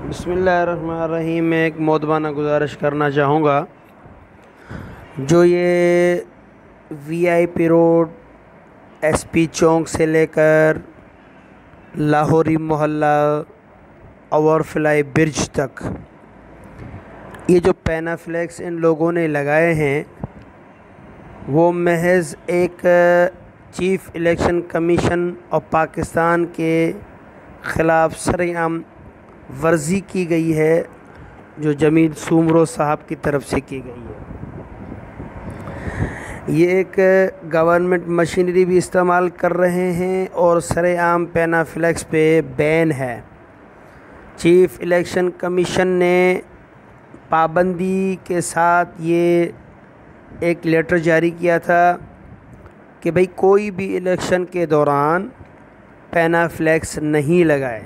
बिस्मिल्लाहिर्रहमानिर्रहीम। मैं एक मोदबाना गुजारिश करना चाहूँगा। जो ये वीआईपी रोड एसपी चौक से लेकर लाहौरी मोहल्ला ओवरफ्लाई ब्रिज तक ये जो पैनाफ्लेक्स इन लोगों ने लगाए हैं वो महज एक चीफ़ इलेक्शन कमीशन और पाकिस्तान के ख़िलाफ़ सरेआम वर्जी की गई है, जो जमील सुमरो साहब की तरफ से की गई है। ये एक गवर्नमेंट मशीनरी भी इस्तेमाल कर रहे हैं और सरेआम पैनाफ्लेक्स पे बैन है। चीफ़ इलेक्शन कमीशन ने पाबंदी के साथ ये एक लेटर जारी किया था कि भाई कोई भी इलेक्शन के दौरान पैनाफ्लेक्स नहीं लगाए,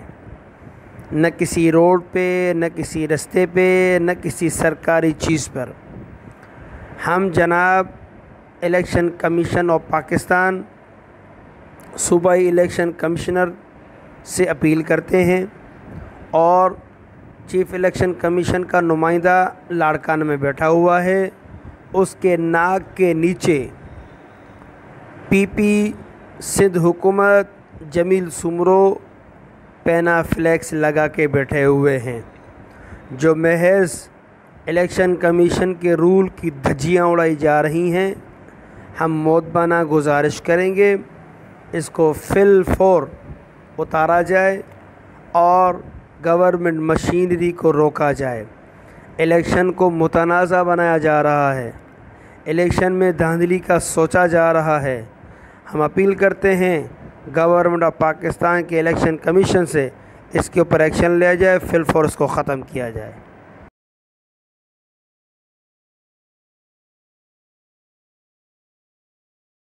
न किसी रोड पे, न किसी रास्ते पे, न किसी सरकारी चीज़ पर। हम जनाब इलेक्शन कमीशन ऑफ पाकिस्तान सूबाई इलेक्शन कमिश्नर से अपील करते हैं और चीफ़ इलेक्शन कमीशन का नुमाइंदा लाड़कान में बैठा हुआ है, उसके नाक के नीचे पीपी सिंध हुकूमत जमील सुमरो पैनाफ्लेक्स लगा के बैठे हुए हैं, जो महज इलेक्शन कमीशन के रूल की धज्जियाँ उड़ाई जा रही हैं। हम मोदबाना गुजारिश करेंगे इसको फिल फोर उतारा जाए और गवर्नमेंट मशीनरी को रोका जाए। इलेक्शन को मुतनाज़ा बनाया जा रहा है, इलेक्शन में धांधली का सोचा जा रहा है। हम अपील करते हैं गवर्नमेंट ऑफ पाकिस्तान के इलेक्शन कमीशन से इसके ऊपर एक्शन लिया जाए, फिल फोर्स को ख़त्म किया जाए।